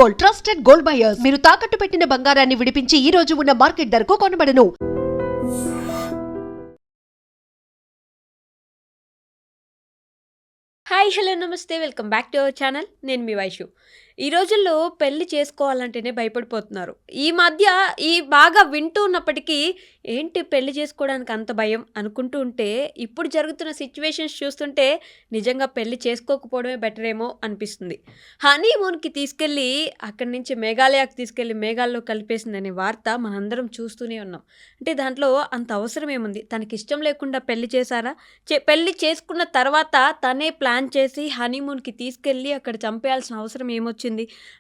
Gold, trusted gold buyers. మీరు తాకట్టు పెట్టిన బంగారాన్ని విడిపించి ఈ రోజు ఉన్న మార్కెట్ ధరకు కొనబడను. హాయ్ హలో నమస్తే, welcome back to our channel. నేను మీ వైషు. ఈ రోజుల్లో పెళ్లి చేసుకోవాలంటేనే భయపడిపోతున్నారు. ఈ మధ్య బాగా వింటూ ఉన్నప్పటికీ ఏంటి పెళ్లి చేసుకోవడానికి అంత భయం అనుకుంటూ ఉంటే, ఇప్పుడు జరుగుతున్న సిచ్యువేషన్స్ చూస్తుంటే నిజంగా పెళ్లి చేసుకోకపోవడమే బెటర్ ఏమో అనిపిస్తుంది. హనీమూన్కి తీసుకెళ్ళి అక్కడి నుంచి మేఘాలయకు తీసుకెళ్ళి మేఘాల్లో కలిపేసిందనే వార్త మనందరం చూస్తూనే ఉన్నాం. అంటే దాంట్లో అంత అవసరం ఏముంది? తనకి ఇష్టం లేకుండా పెళ్లి చేశారా? పెళ్లి చేసుకున్న తర్వాత తనే ప్లాన్ చేసి హనీమూన్కి తీసుకెళ్ళి అక్కడ చంపేయాల్సిన అవసరం ఏమొచ్చింది?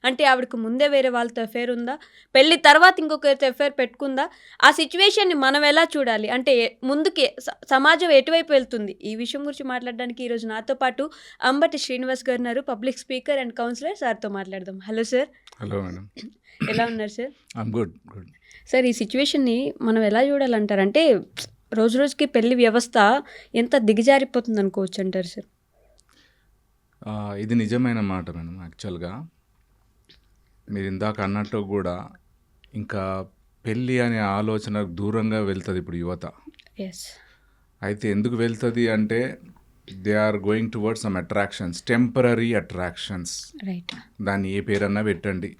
అంటే ఆవిడకు ముందే వేరే వాళ్ళతో అఫేర్ ఉందా? పెళ్లి తర్వాత ఇంకొకరితో అఫేర్ పెట్టుకుందా? ఆ సిచ్యువేషన్ని మనం ఎలా చూడాలి? అంటే ముందుకి సమాజం ఎటువైపు వెళ్తుంది? ఈ విషయం గురించి మాట్లాడడానికి ఈరోజు నాతో పాటు అంబటి శ్రీనివాస్ గారు ఉన్నారు, పబ్లిక్ స్పీకర్ అండ్ కౌన్సిలర్. సార్తో మాట్లాడదాం. Hello sir. Hello madam. ఎలా ఉన్నారు సార్? గుడ్. సార్, ఈ సిచ్యువేషన్ని మనం ఎలా చూడాలంటారు? అంటే రోజు రోజుకి పెళ్లి వ్యవస్థ ఎంత దిగజారిపోతుంది అనుకోవచ్చు అంటారు సార్? ఇది నిజమైన మాట మేడం. యాక్చువల్గా మీరు ఇందాక అన్నట్టు కూడా ఇంకా పెళ్ళి అనే ఆలోచన దూరంగా వెళ్తుంది ఇప్పుడు యువత. ఎస్. అయితే ఎందుకు వెళ్తుంది అంటే they are going towards some attractions, temporary attractions. Right. దాన్ని ఏ పేరన్నా పెట్టండి,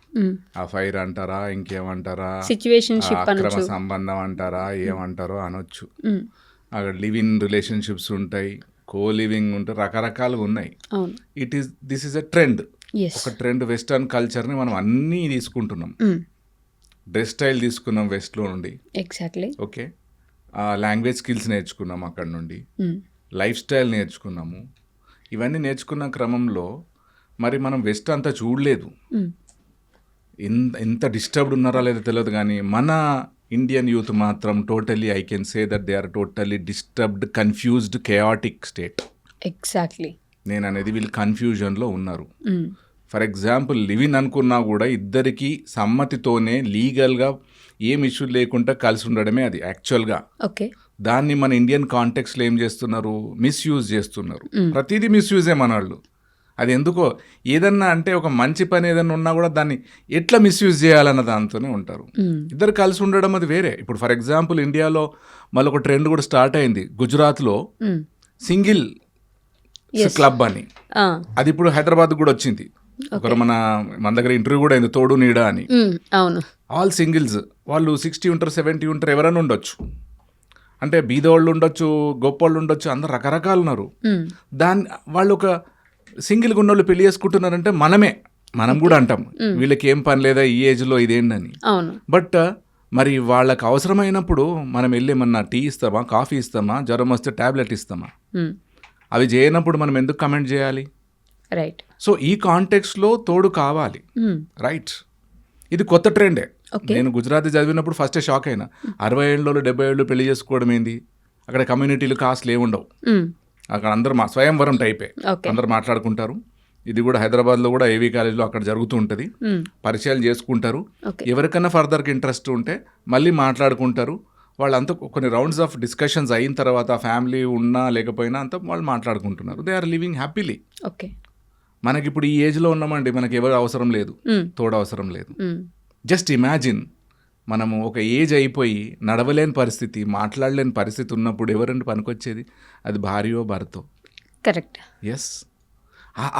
ఆ ఫైర్ అంటారా, ఇంకేమంటారా, సిచ్యువేషన్షిప్ అక్రమ సంబంధం అంటారా, ఏమంటారో అనొచ్చు. అక్కడ లివ్ ఇన్ రిలేషన్షిప్స్ ఉంటాయి, కో లివింగ్ ఉంటాయి, రకరకాలుగా ఉన్నాయి. This is a trend. ఒక ట్రెండ్. వెస్టర్న్ కల్చర్ని మనం అన్నీ తీసుకుంటున్నాం. డ్రెస్ స్టైల్ తీసుకున్నాం వెస్ట్లో నుండి. ఎగ్జాక్ట్లీ. ఓకే. లాంగ్వేజ్ స్కిల్స్ నేర్చుకున్నాం అక్కడ నుండి, లైఫ్ స్టైల్ నేర్చుకున్నాము. ఇవన్నీ నేర్చుకున్న క్రమంలో మరి మనం వెస్ట్ అంతా చూడలేదు. ఎంత డిస్టర్బ్డ్ ఉన్నారా లేదో తెలియదు, కానీ మన ఇండియన్ యూత్ మాత్రం totally I can say that they are totally disturbed, confused, chaotic state. Exactly. నేను అనేది వీళ్ళు కన్ఫ్యూజన్లో ఉన్నారు. ఫర్ ఎగ్జాంపుల్ లివ్ ఇన్ అనుకున్నా కూడా ఇద్దరికి సమ్మతితోనే లీగల్గా ఏం ఇష్యూ లేకుండా కలిసి ఉండడమే అది యాక్చువల్గా. ఓకే. దాన్ని మన ఇండియన్ కాంటెక్స్లో ఏం చేస్తున్నారు? మిస్యూజ్ చేస్తున్నారు. ప్రతిదీ మిస్యూజే మన వాళ్ళు. అది ఎందుకో ఏదన్నా అంటే ఒక మంచి పని ఏదన్నా ఉన్నా కూడా దాన్ని ఎట్లా మిస్యూజ్ చేయాలన్న దాంతోనే ఉంటారు. ఇద్దరు కలిసి ఉండడం అది వేరే. ఇప్పుడు ఫర్ ఎగ్జాంపుల్ ఇండియాలో మళ్ళీ ఒక ట్రెండ్ కూడా స్టార్ట్ అయింది గుజరాత్లో, సింగిల్ క్లబ్ అని. అది ఇప్పుడు హైదరాబాద్ కూడా వచ్చింది. ఒకరు మన దగ్గర ఇంటర్వ్యూ కూడా అయింది, తోడు నీడ అని. అవును. ఆల్ సింగిల్స్, వాళ్ళు 60 ఉంటారు, 70 ఉంటారు, ఎవరైనా ఉండొచ్చు. అంటే బీదవాళ్ళు ఉండొచ్చు, గొప్పవాళ్ళు ఉండొచ్చు, అందరు రకరకాలు ఉన్నారు. వాళ్ళు ఒక సింగిల్గా ఉన్న వాళ్ళు పెళ్లి చేసుకుంటున్నారంటే మనం కూడా అంటాం వీళ్ళకి ఏం పని లేదా ఈ ఏజ్లో ఇదేంటని. బట్ మరి వాళ్ళకి అవసరమైనప్పుడు మనం వెళ్ళి ఏమన్నా టీ ఇస్తామా, కాఫీ ఇస్తామా, జ్వరం వస్తే ట్యాబ్లెట్ ఇస్తామా? అవి చేయనప్పుడు మనం ఎందుకు కమెంట్ చేయాలి? రైట్. సో ఈ కాంటెక్స్లో తోడు కావాలి. రైట్. ఇది కొత్త ట్రెండే. నేను గుజరాతీ చదివినప్పుడు ఫస్ట్ షాక్ అయినా. 60 ఏళ్ళు 70 ఏళ్ళు పెళ్లి చేసుకోవడం ఏంది? అక్కడ కమ్యూనిటీలు కాస్ట్లు ఏముండవు. అక్కడ అందరూ స్వయంవరం టైపే, అందరు మాట్లాడుకుంటారు. ఇది కూడా హైదరాబాద్లో కూడా ఏవీ కాలేజ్లో అక్కడ జరుగుతూ ఉంటుంది. పరిచయాలు చేసుకుంటారు. ఎవరికైనా ఫర్దర్గా ఇంట్రెస్ట్ ఉంటే మళ్ళీ మాట్లాడుకుంటారు. వాళ్ళంతా కొన్ని రౌండ్స్ ఆఫ్ డిస్కషన్స్ అయిన తర్వాత ఫ్యామిలీ ఉన్నా లేకపోయినా అంతా వాళ్ళు మాట్లాడుకుంటున్నారు. They are living happily. Okay. మనకి ఇప్పుడు ఈ ఏజ్లో ఉన్నామండి, మనకి ఎవరు అవసరం లేదు, తోడు అవసరం లేదు. జస్ట్ ఇమాజిన్, మనము ఒక ఏజ్ అయిపోయి నడవలేని పరిస్థితి, మాట్లాడలేని పరిస్థితి ఉన్నప్పుడు ఎవరంటే పనికొచ్చేది? అది భార్యో భర్తో. కరెక్ట్. ఎస్.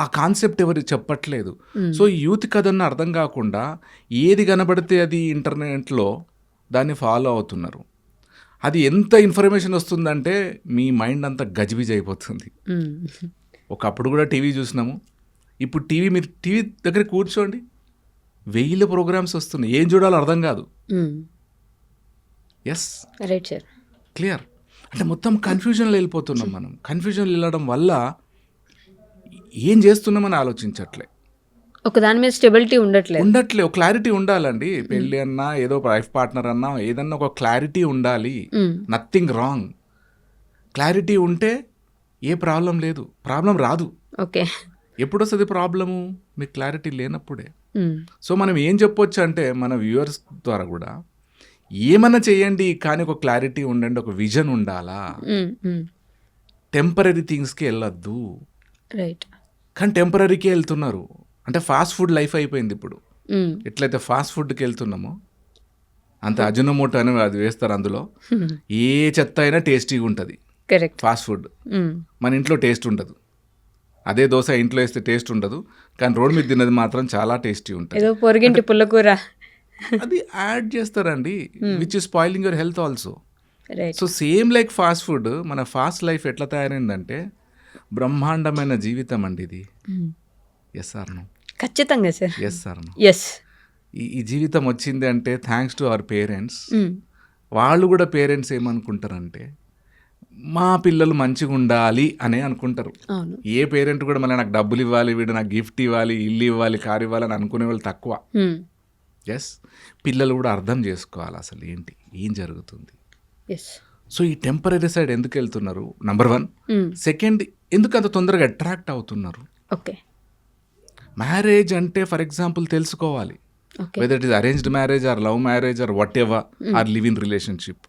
ఆ కాన్సెప్ట్ ఎవరు చెప్పట్లేదు. సో యూత్ కదన్న అర్థం కాకుండా ఏది కనబడితే అది ఇంటర్నెట్లో దాన్ని ఫాలో అవుతున్నారు. అది ఎంత ఇన్ఫర్మేషన్ వస్తుందంటే మీ మైండ్ అంతా గజిబిజి అయిపోతుంది. ఒకప్పుడు కూడా టీవీ చూసినాము, ఇప్పుడు మీరు టీవీ దగ్గర కూర్చోండి, 1000 ప్రోగ్రామ్స్ వస్తున్నాయి, ఏం చూడాలో అర్థం కాదు. ఎస్. Right sir. క్లియర్. అంటే మొత్తం కన్ఫ్యూజన్లో వెళ్ళిపోతున్నాం మనం. కన్ఫ్యూజన్లో వెళ్ళడం వల్ల ఏం చేస్తున్నామని ఆలోచించట్లే. ఒక దాని మీద స్టెబిలిటీ ఉండట్లే. ఒక క్లారిటీ ఉండాలండి. పెళ్ళి అన్నా, ఏదో లైఫ్ పార్ట్నర్ అన్నా, ఏదన్నా ఒక క్లారిటీ ఉండాలి. Nothing wrong. క్లారిటీ ఉంటే ఏ ప్రాబ్లం లేదు, ప్రాబ్లం రాదు. ఓకే. ఎప్పుడు వస్తుంది ప్రాబ్లము? మీకు క్లారిటీ లేనప్పుడే. సో మనం ఏం చెప్పొచ్చు అంటే మన వ్యూవర్స్ ద్వారా కూడా ఏమన్నా చేయండి, కానీ ఒక క్లారిటీ ఉండండి, ఒక విజన్ ఉండాలా. టెంపరీ థింగ్స్కి వెళ్ళొద్దు. రైట్. కానీ టెంపరీకే వెళ్తున్నారు. అంటే ఫాస్ట్ ఫుడ్ లైఫ్ అయిపోయింది ఇప్పుడు. ఎట్లయితే ఫాస్ట్ ఫుడ్కి వెళ్తున్నామో అంత అజినోమోటో అని అది వేస్తారు అందులో. ఏ చెత్త అయినా టేస్టీగా ఉంటుంది కరెక్ట్. Fast food. మన ఇంట్లో టేస్ట్ ఉండదు. అదే దోశ ఇంట్లో వేస్తే టేస్ట్ ఉండదు, కానీ రోడ్ మీద తిన్నది మాత్రం చాలా టేస్టీ ఉంటుంది. ఏదో పొరిగింటి పుల్లకూర అది యాడ్ చేస్తారండి, which is spoiling your health also. Right. So same like fast food, మన ఫాస్ట్ లైఫ్ ఎట్లా తయారైందంటే బ్రహ్మాండమైన జీవితం అండి ఇది. Yes or no? ఖచ్చితంగా sir. Yes or no? Yes. ఈ జీవితం వచ్చింది అంటే థ్యాంక్స్ టు అవర్ పేరెంట్స్. వాళ్ళు కూడా పేరెంట్స్ ఏమనుకుంటారంటే మా పిల్లలు మంచిగా ఉండాలి అనే అనుకుంటారు. అవును. ఏ పేరెంట్ కూడా మళ్ళీ నాకు డబ్బులు ఇవ్వాలి, వీడు నాకు గిఫ్ట్ ఇవ్వాలి, ఇల్లు ఇవ్వాలి, కారు ఇవ్వాలి అని అనుకునే వాళ్ళు తక్కువ. ఎస్, పిల్లలు కూడా అర్థం చేసుకోవాలి అసలు ఏంటి, ఏం జరుగుతుంది. ఎస్. సో ఈ టెంపరీ సైడ్ ఎందుకు వెళ్తున్నారు, నంబర్ 1. సెకండ్, ఎందుకు అంత తొందరగా అట్రాక్ట్ అవుతున్నారు. ఓకే. మ్యారేజ్ అంటే ఫర్ ఎగ్జాంపుల్ తెలుసుకోవాలి, whether it is arranged marriage or love marriage or whatever or live in relationship,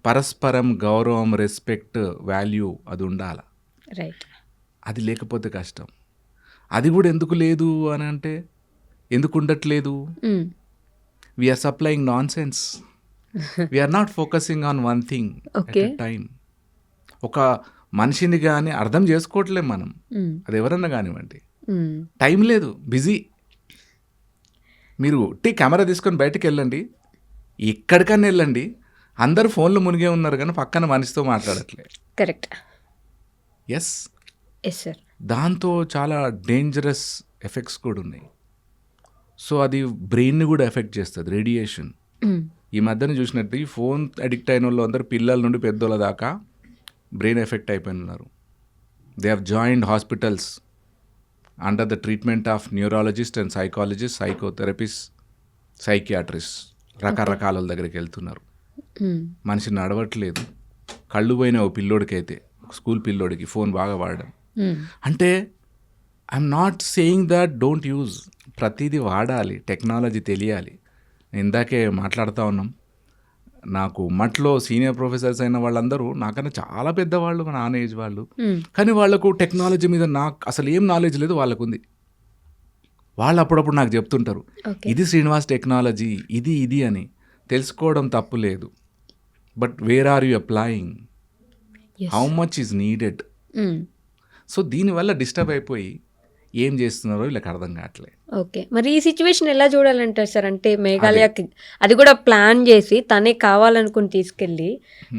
పరస్పరం గౌరవం, రెస్పెక్ట్, వాల్యూ అది ఉండాలి. రైట్. అది లేకపోతే కష్టం. అది కూడా ఎందుకు లేదు అని అంటే, ఎందుకు ఉండట్లేదు, we're supplying nonsense, we're not focusing on one thing at a time. ఒక మనిషిని కానీ అర్థం చేసుకోవట్లేం మనం, అది ఎవరన్నా కానివ్వండి. టైం లేదు, బిజీ. మీరు కెమెరా తీసుకొని బయటకు వెళ్ళండి, ఎక్కడికన్నా వెళ్ళండి, అందరు ఫోన్లో మునిగే ఉన్నారు కానీ పక్కన మనిషితో మాట్లాడట్లే. కరెక్ట్. ఎస్. Yes sir. దాంతో చాలా డేంజరస్ ఎఫెక్ట్స్ కూడా ఉన్నాయి. సో అది బ్రెయిన్ని కూడా ఎఫెక్ట్ చేస్తుంది, రేడియేషన్. ఈ మధ్యన చూసినట్టు ఈ ఫోన్ అడిక్ట్ అయిన వాళ్ళు అందరూ పిల్లల నుండి పెద్దోళ్ళ దాకా బ్రెయిన్ ఎఫెక్ట్ అయిపోయినారు. They have joined hospitals under the treatment of neurologist and psychologist, psychotherapist, psychiatrist, రకరకాల దగ్గరికి వెళ్తున్నారు. మనిషి నడవట్లేదు. కళ్ళు పోయిన ఓ పిల్లోడికైతే, స్కూల్ పిల్లోడికి ఫోన్ బాగా వాడడం. అంటే I'm not saying that don't use, ప్రతిదీ వాడాలి, టెక్నాలజీ తెలియాలి. ఇందాకే మాట్లాడుతూ ఉన్నాం, నాకు మట్లో సీనియర్ ప్రొఫెసర్స్ అయిన వాళ్ళందరూ నాకన్నా చాలా పెద్దవాళ్ళు, నాన్ ఏజ్ వాళ్ళు, కానీ వాళ్ళకు టెక్నాలజీ మీద నాకు అసలు ఏం నాలెడ్జ్ లేదు, వాళ్ళకు ఉంది. వాళ్ళు అప్పుడప్పుడు నాకు చెప్తుంటారు, ఇది శ్రీనివాస్ టెక్నాలజీ, ఇది అని. తెలుసుకోవడం తప్పు లేదు, but where are you applying, how much is needed. So దీనివల్ల డిస్టర్బ్ అయిపోయి ఏం చేస్తున్నారో వీళ్ళకి అర్థం కావట్లేదు. ఓకే. మరి ఈ సిచ్యువేషన్ ఎలా చూడాలంటారు సార్? అంటే మేఘాలయకి అది కూడా ప్లాన్ చేసి తనే కావాలనుకుని తీసుకెళ్ళి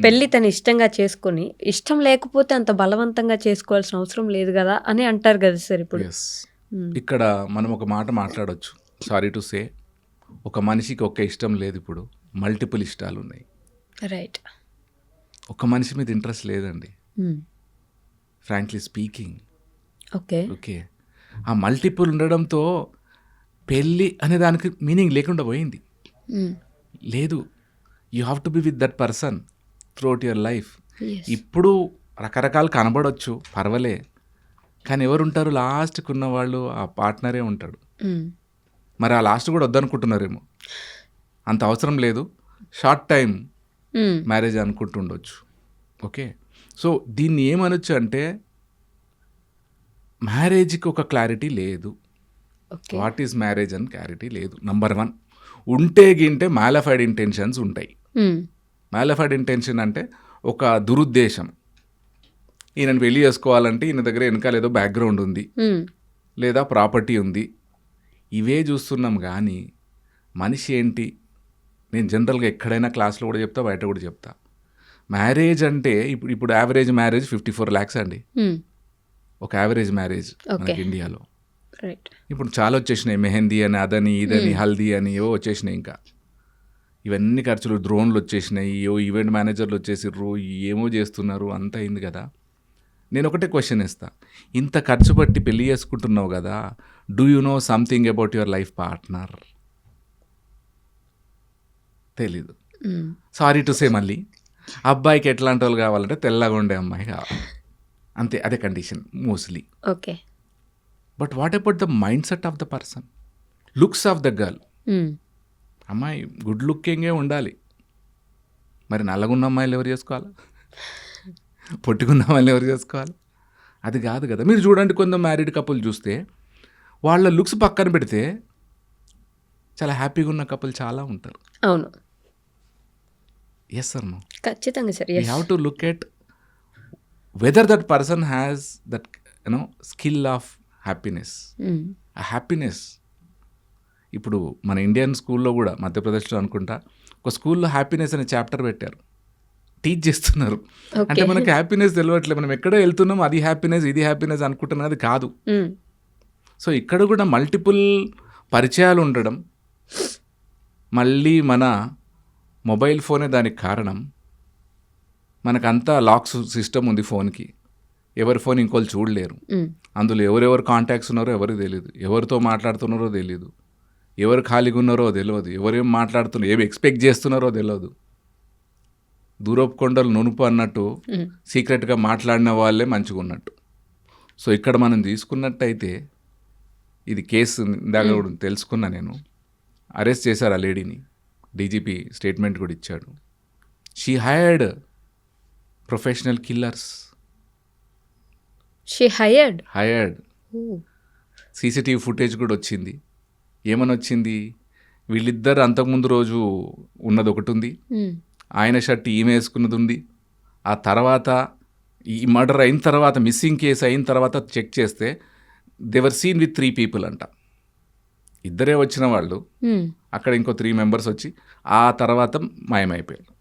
పెళ్ళి తను ఇష్టంగా చేసుకొని, ఇష్టం లేకపోతే అంత బలవంతంగా చేసుకోవాల్సిన అవసరం లేదు కదా అని అంటారు కదా సార్. ఇప్పుడు ఇక్కడ మనం ఒక మాట మాట్లాడవచ్చు, సారీ టు సే, ఒక మనిషికి ఒక్క ఇష్టం లేదు, ఇప్పుడు మల్టిపుల్ ఇష్టాలు ఉన్నాయి. రైట్. ఒక మనిషి మీద ఇంట్రెస్ట్ లేదండి, ఫ్రాంక్లీ స్పీకింగ్. ఓకే. ఓకే, ఆ మల్టిపుల్ ఉండడంతో పెళ్ళి అనే దానికి మీనింగ్ లేకుండా పోయింది. లేదు, you have to be with that person throughout your life. ఇప్పుడు రకరకాలు కనబడవచ్చు, పర్వాలే, కానీ ఎవరుంటారు, లాస్ట్కి ఉన్నవాళ్ళు ఆ పార్ట్నరే ఉంటాడు. మరి ఆ లాస్ట్ కూడా వద్దనుకుంటున్నారేమో, అంత అవసరం లేదు, షార్ట్ టైం మ్యారేజ్ అనుకుంటుండొచ్చు. ఓకే, సో దీన్ని ఏమనొచ్చు అంటే, మ్యారేజ్కి ఒక క్లారిటీ లేదు, వాట్ ఈజ్ మ్యారేజ్ అని క్లారిటీ లేదు. నంబర్ 1, ఉంటే గింటే మ్యాలిఫైడ్ ఇంటెన్షన్స్ ఉంటాయి. మ్యాలిఫైడ్ ఇంటెన్షన్ అంటే ఒక దురుద్దేశం, ఈయనను పెళ్లి చేసుకోవాలంటే ఈయన దగ్గర వెనకాల ఏదో బ్యాక్గ్రౌండ్ ఉంది, లేదా ప్రాపర్టీ ఉంది, ఇవే చూస్తున్నాం. కానీ మనిషి ఏంటి, నేను జనరల్గా ఎక్కడైనా క్లాస్లో కూడా చెప్తా, బయట కూడా చెప్తా, మ్యారేజ్ అంటే ఇప్పుడు యావరేజ్ మ్యారేజ్ 54 lakhs అండి, ఒక యావరేజ్ మ్యారేజ్ మనకి ఇండియాలో. ఇప్పుడు చాలా వచ్చేసినాయి, మెహందీ అని, అదని, ఇదని, హల్దీ అని ఏవో వచ్చేసినాయి. ఇంకా ఇవన్నీ ఖర్చులు, డ్రోన్లు వచ్చేసినాయి, ఏవో ఈవెంట్ మేనేజర్లు వచ్చేసిర్రు, ఏమో చేస్తున్నారు, అంతా అయింది కదా. నేను ఒకటే క్వశ్చన్ ఇస్తా, ఇంత ఖర్చు పట్టి పెళ్లి చేసుకుంటున్నావు కదా, do you know something about your life partner? తెలీదు. సారీ టు సే, మళ్ళీ అబ్బాయికి ఎట్లాంటి వాళ్ళు కావాలంటే తెల్లగా ఉండే అమ్మాయి కావాలి, అంతే, అదే condition mostly. Okay. But what about the mind set of the person, looks of the girl? అమ్మాయి గుడ్ లుకింగే ఉండాలి, మరి నల్లగున్న అమ్మాయిలు ఎవరు చేసుకోవాలి, పొట్టుకున్న అమ్మాయిలు ఎవరు చేసుకోవాలి? అది కాదు కదా. మీరు చూడండి, కొంత మ్యారీడ్ కపుల్ చూస్తే వాళ్ళ లుక్స్ పక్కన పెడితే చాలా హ్యాపీగా ఉన్న కపుల్ చాలా ఉంటారు. అవును, ఎస్ సార్ నో, ఖచ్చితంగా sir. We have to look at weather that person has that skill of happiness. ఆ హ్యాపీనెస్ ఇప్పుడు మన ఇండియన్ స్కూల్లో కూడా మధ్యప్రదేశ్లో అనుకుంటా ఒక స్కూల్లో హ్యాపీనెస్ అనే చాప్టర్ పెట్టారు, టీచ్ చేస్తున్నారు. అంటే మనకి హ్యాపీనెస్ తెలియట్లేదు, మనం ఎక్కడో వెళ్తున్నాం అది హ్యాపీనెస్ ఇది హ్యాపీనెస్ అనుకుంటున్నది అది కాదు. సో ఇక్కడ కూడా మల్టిపుల్ పరిచయాలు ఉండడం, మళ్ళీ మన మొబైల్ ఫోనే దానికి కారణం. మనకంతా లాక్స్ సిస్టమ్ ఉంది ఫోన్కి, ఎవరి ఫోన్ ఇంకోళ్ళు చూడలేరు, అందులో ఎవరెవరు కాంటాక్ట్స్ ఉన్నారో ఎవరికి తెలియదు, ఎవరితో మాట్లాడుతున్నారో తెలియదు, ఎవరు ఖాళీగా ఉన్నారో తెలియదు, ఎవరేం మాట్లాడుతున్నారో ఏమి ఎక్స్పెక్ట్ చేస్తున్నారో తెలియదు. దూరపు కొండలు నునుపు అన్నట్టు సీక్రెట్గా మాట్లాడిన వాళ్ళే మంచిగా ఉన్నట్టు. సో ఇక్కడ మనం తీసుకున్నట్టయితే ఇది కేసు ఇందాక కూడా తెలుసుకున్నా నేను, అరెస్ట్ చేశారు ఆ లేడీని, డీజీపీ స్టేట్మెంట్ కూడా ఇచ్చాడు. She hired professional killers. She hired CCTV footage కూడా వచ్చింది. ఏమని వచ్చింది, వీళ్ళిద్దరు అంతకుముందు రోజు ఉన్నది ఒకటి ఉంది, ఆయన షర్ట్ ఈమె వేసుకున్నది ఉంది. ఆ తర్వాత ఈ మర్డర్ అయిన తర్వాత, మిస్సింగ్ కేసు అయిన తర్వాత చెక్ చేస్తే దేవర్ సీన్ విత్ 3 people అంట. ఇద్దరే వచ్చిన వాళ్ళు, అక్కడ ఇంకో 3 members వచ్చి ఆ తర్వాత మాయమైపోయారు.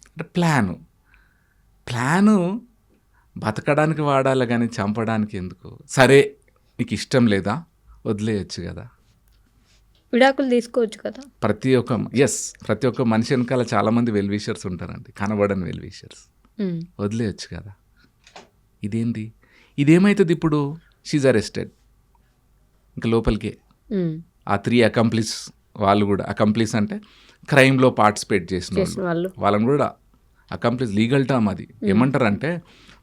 అంటే ప్లాను బతకడానికి వాడాలి కానీ చంపడానికి ఎందుకు? సరే నీకు ఇష్టం లేదా వదిలేయచ్చు కదా, విడాకులు తీసుకోవచ్చు కదా. ప్రతి ఒక్క మనిషి వెనకాల చాలామంది వెల్ విషర్స్ ఉంటారండి, కనబడని వెల్ విషర్స్. వదిలేయచ్చు కదా. ఇదేంటి, ఇదేమవుతుంది ఇప్పుడు? షీజ్ అరెస్టెడ్, ఇంకా లోపలికే. ఆ 3 అకంప్లిస్ వాళ్ళు కూడా, అకంప్లిస్ అంటే క్రైమ్లో పార్టిసిపేట్ చేసిన వాళ్ళని కూడా అకంప్లిస్, లీగల్ టర్మ్ అది. ఏమంటారంటే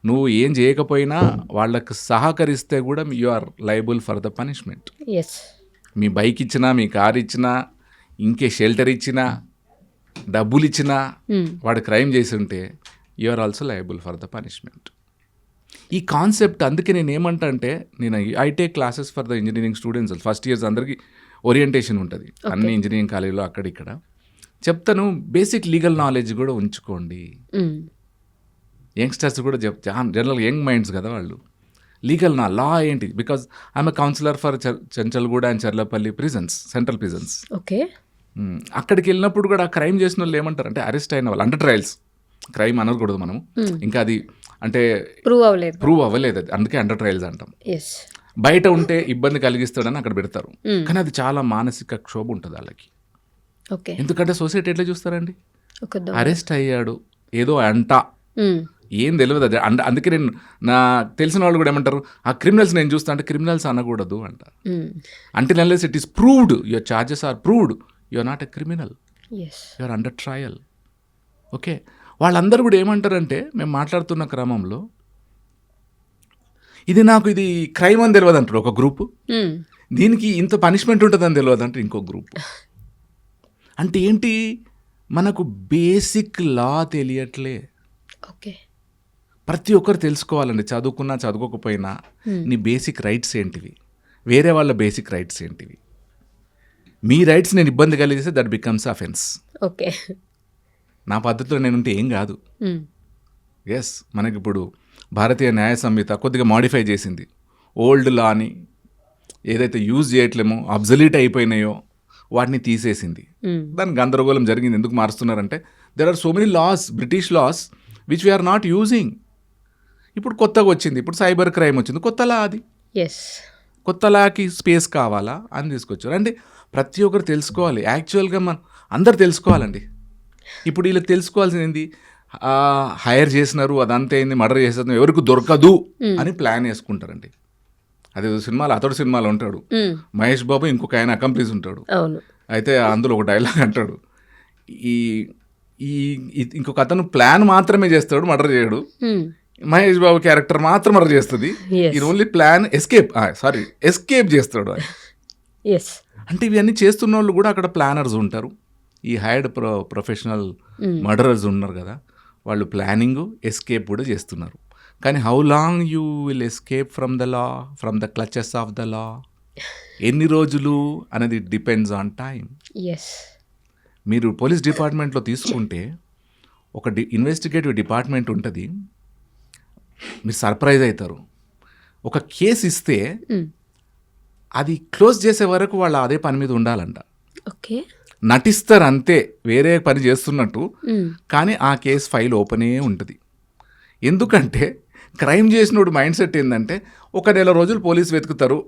నువ్వు ఏం చేయకపోయినా వాళ్ళకు సహకరిస్తే కూడా you are liable for the punishment. మీ బైక్ ఇచ్చినా, మీ కార్ ఇచ్చినా, ఇంకే షెల్టర్ ఇచ్చినా, డబ్బులు ఇచ్చినా, వాడు క్రైమ్ చేసి ఉంటే you are also liable for the punishment. ఈ కాన్సెప్ట్ అందుకే నేను ఏమంటా అంటే, నేను I take classes for the engineering students. First years అందరికీ ఓరియంటేషన్ ఉంటుంది అన్ని ఇంజనీరింగ్ కాలేజీలో అక్కడిక్కడ. చెప్తాను, బేసిక్ లీగల్ నాలెడ్జ్ కూడా ఉంచుకోండి. యంగ్స్టర్స్ కూడా జనరల్ యంగ్ మైండ్స్ కదా వాళ్ళు. లీగల్ లా ఏంటి? Because I'm a counsellor for Chenchalguda and Cherlapalli prisons, central prisons. Okay, అక్కడికి వెళ్ళినప్పుడు కూడా క్రైమ్ చేసిన వాళ్ళు ఏమంటారు అంటే, అరెస్ట్ అయిన వాళ్ళు అండర్ ట్రయల్స్, క్రైమ్ అనకూడదు మనం, ఇంకా అది అంటే ప్రూవ్ అవ్వలేదు అది, అందుకే అండర్ ట్రయల్స్ అంటాం. బయట ఉంటే ఇబ్బంది కలిగిస్తాడని అక్కడ పెడతారు, కానీ అది చాలా మానసిక క్షోభ ఉంటుంది వాళ్ళకి. ఎందుకంటే సొసైటీ ఎట్లా చూస్తారండి, అరెస్ట్ అయ్యాడు ఏదో అంట, ఏం తెలియదు అది. అందుకే నేను నా తెలిసిన వాళ్ళు కూడా ఏమంటారు, ఆ క్రిమినల్స్ నేను చూస్తా అంటే క్రిమినల్స్ అనకూడదు అంట. Until unless it is proved, your charges are proved, you are not a criminal, you are under trial. Okay, వాళ్ళందరూ కూడా ఏమంటారంటే, మేము మాట్లాడుతున్న క్రమంలో ఇది క్రైమ్ అని తెలియదు అంటారు ఒక గ్రూపు, దీనికి ఇంత పనిష్మెంట్ ఉంటుందని తెలియదు అంటే ఇంకో గ్రూప్. అంటే ఏంటి, మనకు బేసిక్ లా తెలియట్లే. ఓకే, ప్రతి ఒక్కరు తెలుసుకోవాలండి, చదువుకున్నా చదువుకోకపోయినా నీ బేసిక్ రైట్స్ ఏంటివి, వేరే వాళ్ళ బేసిక్ రైట్స్ ఏంటివి. మీ రైట్స్ నేను ఇబ్బంది కలిగిస్తే దట్ బికమ్స్ అఫెన్స్. ఓకే, నా పద్ధతిలో నేనుంటే ఏం కాదు. ఎస్, మనకిప్పుడు భారతీయ న్యాయ సంహిత కొద్దిగా మాడిఫై చేసింది. ఓల్డ్ లాని ఏదైతే యూజ్ చేయట్లేమో, అబ్జల్యూట్ అయిపోయినాయో వాటిని తీసేసింది. దాని గందరగోళం జరిగింది. ఎందుకు మారుస్తున్నారంటే, there are so many laws, British laws which we are not using. ఇప్పుడు కొత్తగా వచ్చింది, ఇప్పుడు సైబర్ క్రైమ్ వచ్చింది, కొత్త లా అది. కొత్త లాకి స్పేస్ కావాలా అని తీసుకొచ్చారు. అంటే ప్రతి ఒక్కరు తెలుసుకోవాలి. యాక్చువల్గా మనం అందరు తెలుసుకోవాలండి. ఇప్పుడు వీళ్ళకి తెలుసుకోవాల్సింది ఏంది, హైర్ చేసినారు అదంతా ఏంది, మర్డర్ చేసేది ఎవరికి దొరకదు అని ప్లాన్ వేసుకుంటారండి. అదే సినిమాలో, అతడు సినిమాలో ఉంటాడు మహేష్ బాబు, ఇంకొక ఆయన అకంప్లీస్ ఉంటాడు. అయితే అందులో ఒక డైలాగ్ అంటాడు, ఈ ఇంకొక అతను ప్లాన్ మాత్రమే చేస్తాడు, మర్డర్ చేయడు. మహేష్ బాబు క్యారెక్టర్ మాత్రం మర్డర్ చేస్తుంది, ఇది ఓన్లీ ప్లాన్ ఎస్కేప్ చేస్తాడు. అంటే ఇవన్నీ చేస్తున్న వాళ్ళు కూడా అక్కడ ప్లానర్స్ ఉంటారు. ఈ హైర్డ్ ప్రొఫెషనల్ మర్డరర్స్ ఉన్నారు కదా, వాళ్ళు ప్లానింగ్, ఎస్కేప్ కూడా చేస్తున్నారు. కానీ how long you will escape from the law, from the clutches of the law? ఎన్ని రోజులు అనేది డిపెండ్స్ ఆన్ టైం. ఎస్. మీరు పోలీస్ డిపార్ట్మెంట్లో తీసుకుంటే ఒక ఇన్వెస్టిగేటివ్ డిపార్ట్మెంట్ ఉంటుంది. మీరు సర్ప్రైజ్ అవుతారు. ఒక కేసు ఇస్తే అది క్లోజ్ చేసే వరకు వాళ్ళు అదే పని మీద ఉండాలంట. ఓకే. నటిస్తారు అంతే, వేరే పని చేస్తున్నట్టు, కానీ ఆ కేసు ఫైల్ ఓపెనే ఉంటుంది. ఎందుకంటే క్రైమ్ చేసినోడు మైండ్ సెట్ ఏంటంటే ఒక నెల రోజులు పోలీసు వెతుకుతారు,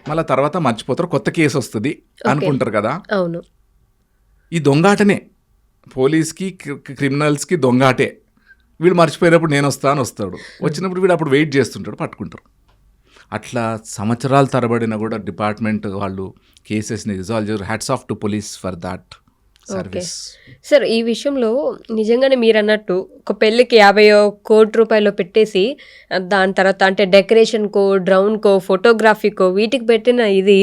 మళ్ళీ తర్వాత మర్చిపోతారు, కొత్త కేసు వస్తుంది అనుకుంటారు కదా. అవును. ఈ దొంగాటనే పోలీస్కి క్రిమినల్స్కి దొంగాటే. వీడు మర్చిపోయినప్పుడు నేను వస్తాను వస్తాడు, వచ్చినప్పుడు వీడు అప్పుడు వెయిట్ చేస్తుంటాడు, పట్టుకుంటారు. అట్లా సంవత్సరాల తరబడిన కూడా డిపార్ట్మెంట్ వాళ్ళు కేసెస్ని రిజాల్వ్ చేయరు. Hats off to police for that service. Sir, ఈ విషయంలో నిజంగానే మీరు అన్నట్టు ఒక పెళ్ళికి 50 కోటి రూపాయలు పెట్టేసి దాని తర్వాత అంటే డెకరేషన్కో, డ్రౌన్కో, ఫోటోగ్రఫీకో వీటికి పెట్టిన ఇది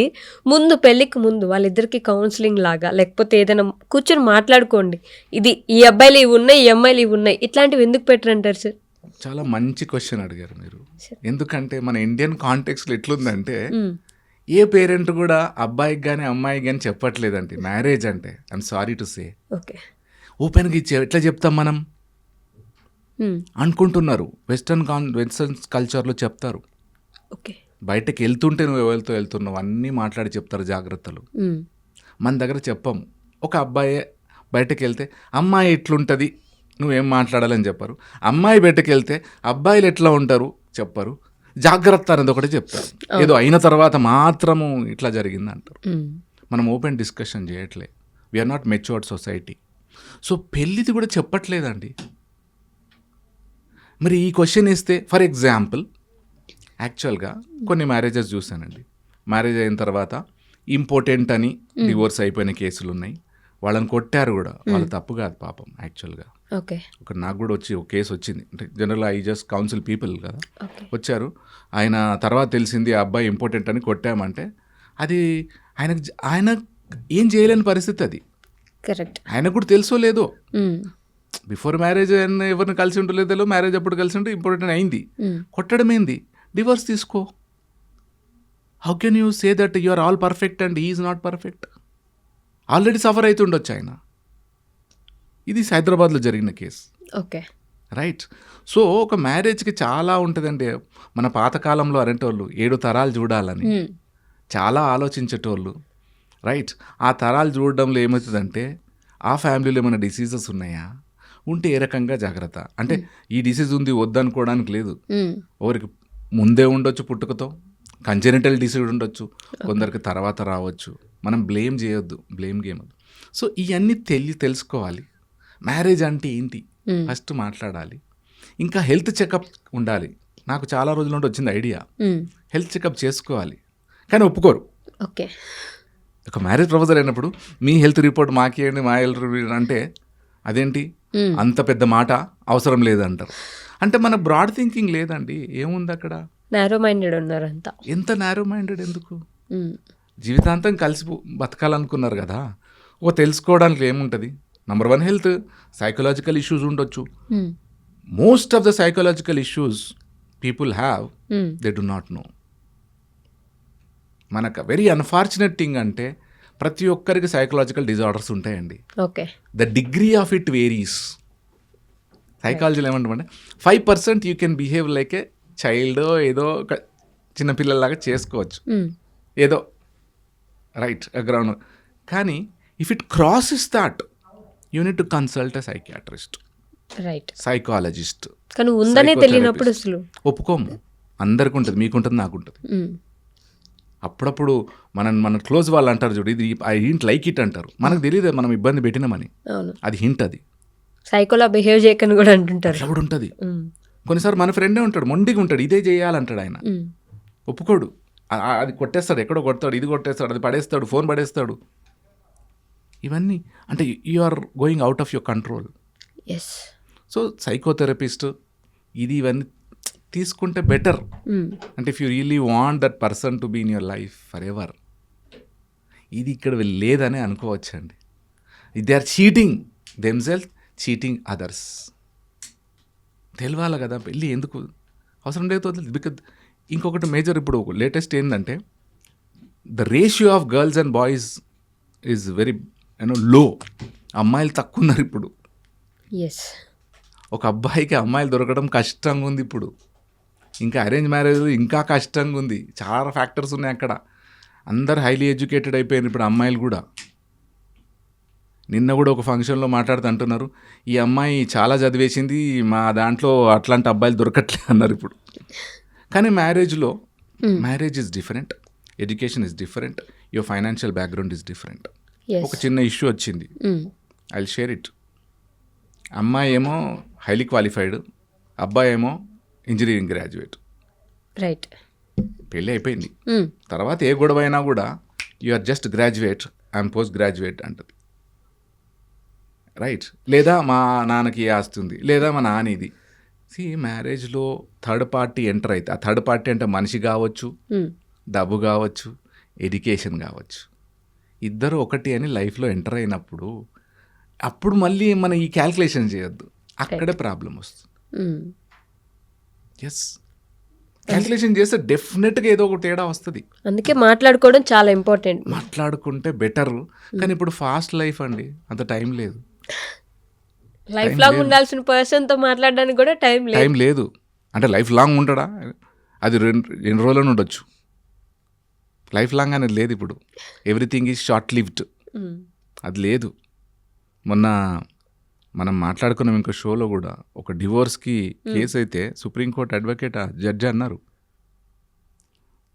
ముందు పెళ్ళికి ముందు వాళ్ళిద్దరికి కౌన్సిలింగ్ లాగా లేకపోతే ఏదైనా కూర్చొని మాట్లాడుకోండి, ఇది ఈ అబ్బాయిలు ఇవి ఉన్నాయి, ఈ అమ్మాయిలు ఇవి ఉన్నాయి, ఇట్లాంటివి ఎందుకు పెట్టరంటారు సార్? చాలా మంచి క్వశ్చన్ అడిగారు మీరు. ఎందుకంటే మన ఇండియన్ కాంటెక్స్లో ఎట్లుందంటే ఏ పేరెంట్ కూడా అబ్బాయికి కానీ అమ్మాయికి కానీ చెప్పట్లేదండి మ్యారేజ్ అంటే. I'm sorry to say. Okay. ఓపెన్గా ఎట్లా చెప్తాం మనం అనుకుంటున్నారు. వెస్టర్న్ కల్చర్లో చెప్తారు. ఓకే. బయటకు వెళ్తుంటే నువ్వు ఎవరితో వెళ్తున్నావు అన్నీ మాట్లాడి చెప్తారు జాగ్రత్తలు. మన దగ్గర చెప్పము. ఒక అబ్బాయి బయటకు వెళ్తే అమ్మాయి ఎట్లుంటుంది నువ్వేం మాట్లాడాలని చెప్పారు. అమ్మాయి బయటకు వెళ్తే అబ్బాయిలు ఎట్లా ఉంటారు చెప్పరు. జాగ్రత్త అనేది ఒకటి చెప్తారు. ఏదో అయిన తర్వాత మాత్రము ఇట్లా జరిగింది అంటారు. మనం ఓపెన్ డిస్కషన్ చేయట్లే. We are not matured society. So పెళ్ళిది కూడా చెప్పట్లేదండి. మరి ఈ క్వశ్చన్ ఇస్తే ఫర్ ఎగ్జాంపుల్ యాక్చువల్గా కొన్ని మ్యారేజెస్ చూశానండి. మ్యారేజ్ అయిన తర్వాత ఇంపార్టెంట్ అని డివోర్స్ అయిపోయిన కేసులు ఉన్నాయి. వాళ్ళని కొట్టారు కూడా. వాళ్ళ తప్పు కాదు పాపం యాక్చువల్గా. ఓకే. ఒక నాకు కూడా ఒక కేసు వచ్చింది. అంటే జనరల్గా ఐ జస్ట్ కౌన్సిల్ పీపుల్ కదా. వచ్చారు, ఆయన తర్వాత తెలిసింది ఆ అబ్బాయి ఇంపార్టెంట్ అని కొట్టామంటే అది ఆయన ఏం చేయలేని పరిస్థితి అది. కరెక్ట్. ఆయనకు కూడా తెలుసో లేదో, బిఫోర్ మ్యారేజ్ ఎవరిని కలిసి ఉండలేదో, మ్యారేజ్ అప్పుడు కలిసి ఉంటే ఇంపార్టెంట్ అయింది. కొట్టడం ఏంది? డివోర్స్ తీసుకో. How can you say that you are all perfect and he is not perfect? Already suffer అవుతుండొచ్చు ఆయన. ఇది హైదరాబాద్లో జరిగిన కేసు. ఓకే. రైట్. సో ఒక మ్యారేజ్కి చాలా ఉంటుందండి. మన పాతకాలంలో అరేంటోళ్ళు 7 తరాలు చూడాలని చాలా ఆలోచించేటోళ్ళు. రైట్. ఆ తరాలు చూడడంలో ఏమవుతుందంటే ఆ ఫ్యామిలీలో ఏమైనా డిసీజెస్ ఉన్నాయా, ఉంటే ఏ రకంగా జాగ్రత్త. అంటే ఈ డిసీజ్ ఉంది వద్దనుకోవడానికి లేదు. ఎవరికి ముందే ఉండొచ్చు, పుట్టుకతో కంజెనిటల్ డిసీజ్ ఉండొచ్చు, కొందరికి తర్వాత రావచ్చు. మనం బ్లేమ్ చేయొద్దు, బ్లేమ్ గేమ్. సో ఇవన్నీ తెలుసుకోవాలి. మ్యారేజ్ అంటే ఏంటి ఫస్ట్ మాట్లాడాలి. ఇంకా హెల్త్ చెకప్ ఉండాలి. నాకు చాలా రోజుల నుండి వచ్చింది ఐడియా, హెల్త్ చెకప్ చేసుకోవాలి. కానీ ఒప్పుకోరు. ఓకే. ఒక మ్యారేజ్ ప్రపోజల్ అయినప్పుడు మీ హెల్త్ రిపోర్ట్ మాకేయండి, మా హెల్త్ రిపోర్ట్ అంటే అదేంటి అంత పెద్ద మాట అవసరం లేదంటారు. అంటే మన బ్రాడ్ థింకింగ్ లేదండి. ఏముంది అక్కడ? నారో మైండెడ్ ఉన్నారు అంతా. ఎంత నారో మైండెడ్ ఎందుకు? జీవితాంతం కలిసి బతకాలనుకున్నారు కదా. తెలుసుకోవడానికి ఏముంటుంది? Number 1 health. సైకలాజికల్ ఇష్యూస్ ఉండొచ్చు. Most of the psychological issues people have, they do not know. మనకు వెరీ అన్ఫార్చునేట్ థింగ్ అంటే ప్రతి ఒక్కరికి సైకలాజికల్ డిజార్డర్స్ ఉంటాయండి. Okay. The degree of it varies. సైకాలజీలో ఏమంటామంటే 5% you can behave like a child, ఏదో చిన్నపిల్లలాగా చేసుకోవచ్చు ఏదో, రైట్, గ్రౌండ్. కానీ if it crosses that you need to consult a psychiatrist, right, psychologist. కానీ ఉందనే తెలియనప్పుడు అసలు ఒప్పుకోము. అందరికి ఉంటుంది, మీకుంటుంది, నాకుంటుంది. అప్పుడప్పుడు మన క్లోజ్ వాళ్ళు అంటారు చూడు, ఇది ఐ హింట్ లైక్ ఇట్ అంటారు. మనకు తెలియదు మనం ఇబ్బంది పెట్టినామని. అది హింట్. అది సైకోలా బిహేవ్ చేయకని కూడా అంటుంటారు. అట్లా కూడా ఉంటుంది. కొన్నిసార్లు మన ఫ్రెండే ఉంటాడు, మొండిగా ఉంటాడు, ఇదే చేయాలంటాడు. ఆయన ఒప్పుకోడు. అది కొట్టేస్తాడు, ఎక్కడో కొడతాడు, ఇది కొట్టేస్తాడు, అది పడేస్తాడు, ఫోన్ పడేస్తాడు. ఇవన్నీ అంటే you are going out of your control. So psychotherapist ఇవన్నీ తీసుకుంటే బెటర్. అంటే if you really want that person to be in your life for ever. ఇది ఇక్కడ లేదని అనుకోవచ్చండి. They are cheating themself, cheating others. తెలియాలి కదా పెళ్ళి ఎందుకు అవసరం లేదు. బికాజ్ ఇంకొకటి మేజర్ ఇప్పుడు లేటెస్ట్ ఏంటంటే the ratio of girls and boys is very low. అమ్మాయిలు తక్కువ ఉన్నారు ఇప్పుడు. ఎస్. ఒక అబ్బాయికి అమ్మాయిలు దొరకడం కష్టంగా ఉంది ఇప్పుడు. ఇంకా అరేంజ్ మ్యారేజ్ ఇంకా కష్టంగా ఉంది. చాలా ఫ్యాక్టర్స్ ఉన్నాయి అక్కడ. అందరు హైలీ ఎడ్యుకేటెడ్ అయిపోయారు ఇప్పుడు అమ్మాయిలు కూడా. నిన్న కూడా ఒక ఫంక్షన్లో మాట్లాడుతూ అంటున్నారు, ఈ అమ్మాయి చాలా చదివేసింది, మా దాంట్లో అట్లాంటి అబ్బాయిలు దొరకట్లేదు అన్నారు ఇప్పుడు. కానీ marriage is different, education is different, your financial background is different. ఒక చిన్న ఇష్యూ వచ్చింది, ఐ విల్ షేర్ ఇట్. అమ్మాయి ఏమో హైలీ క్వాలిఫైడ్, అబ్బాయి ఏమో ఇంజనీరింగ్ గ్రాడ్యుయేట్. రైట్. పెళ్ళి అయిపోయింది. తర్వాత ఏ గొడవ అయినా కూడా you are just graduate, I'm post graduate అంటది. రైట్. లేదా మా నాన్నకి ఆస్తి ఉంది, లేదా మా నాన్న ఇది. మ్యారేజ్లో థర్డ్ పార్టీ ఎంటర్ అయితే, ఆ థర్డ్ పార్టీ అంటే మనిషి కావచ్చు, డబ్బు కావచ్చు, ఎడ్యుకేషన్ కావచ్చు, ఇద్దరు ఒకటి అని లైఫ్లో ఎంటర్ అయినప్పుడు అప్పుడు మళ్ళీ మనం ఈ క్యాల్కులేషన్ చేయొద్దు, అక్కడే ప్రాబ్లం వస్తుంది. ఎస్, క్యాల్కులేషన్ చేస్తే డెఫినెట్గా ఏదో ఒక తేడా వస్తుంది. అందుకే మాట్లాడుకోవడం చాలా ఇంపార్టెంట్. మాట్లాడుకుంటే బెటర్. కానీ ఇప్పుడు ఫాస్ట్ లైఫ్ అండి, అంత టైం లేదు. లైఫ్ లాంగ్ ఉండాల్సిన పర్సన్తో మాట్లాడడానికి కూడా టైం లేదు. అంటే లైఫ్ లాంగ్ ఉంటాడా, అది రెండు రోజులను ఉండొచ్చు. లైఫ్ లాంగ్ అనేది లేదు ఇప్పుడు. ఎవ్రీథింగ్ ఈజ్ షార్ట్ లివ్డ్, అది లేదు. మొన్న మనం మాట్లాడుకున్నాం ఇంకో షోలో కూడా, ఒక డివోర్స్కి కేసు అయితే సుప్రీంకోర్టు అడ్వకేట్ జడ్జి అన్నారు,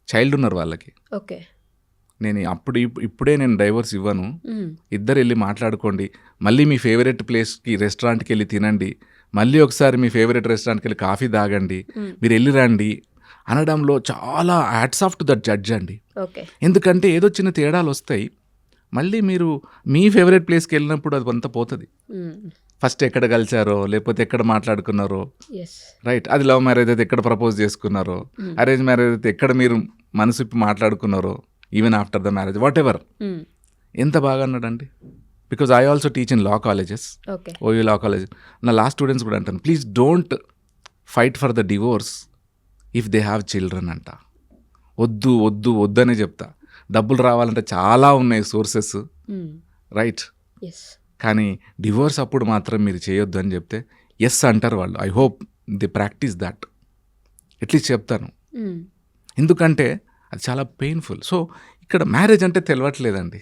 చైల్డ్ ఉన్నారు వాళ్ళకి. ఓకే. నేను ఇప్పుడే నేను డైవోర్స్ ఇవ్వను, ఇద్దరు వెళ్ళి మాట్లాడుకోండి, మళ్ళీ మీ ఫేవరెట్ ప్లేస్కి రెస్టారెంట్కి వెళ్ళి తినండి, మళ్ళీ ఒకసారి మీ ఫేవరెట్ రెస్టారెంట్కి వెళ్ళి కాఫీ తాగండి, మీరు వెళ్ళి రండి అనడంలో చాలా hats off to that judge అండి. ఎందుకంటే ఏదో చిన్న తేడాలు వస్తాయి, మళ్ళీ మీరు మీ ఫేవరెట్ ప్లేస్కి వెళ్ళినప్పుడు అది అంతా పోతుంది. ఫస్ట్ ఎక్కడ కలిసారో, లేకపోతే ఎక్కడ మాట్లాడుకున్నారో, రైట్, అది లవ్ మ్యారేజ్ అయితే ఎక్కడ ప్రపోజ్ చేసుకున్నారో, అరేంజ్ మ్యారేజ్ అయితే ఎక్కడ మీరు మనసు ఇప్పి మాట్లాడుకున్నారో, even after the marriage, whatever. ఎంత బాగా అన్నాడండి. Because I also teach in law colleges, OU law college. నా లా స్టూడెంట్స్ కూడా అంటాను, please don't fight for the divorce if they have children అంట. వద్దు వద్దు వద్దనే చెప్తా. డబ్బులు రావాలంటే చాలా ఉన్నాయి సోర్సెస్, రైట్, కానీ డివోర్స్ అప్పుడు మాత్రం మీరు చేయొద్దు అని చెప్తే ఎస్ అంటారు వాళ్ళు. I hope the practice that, at least చెప్తాను. ఎందుకంటే అది చాలా పెయిన్ఫుల్. సో ఇక్కడ మ్యారేజ్ అంటే తెలియట్లేదండి,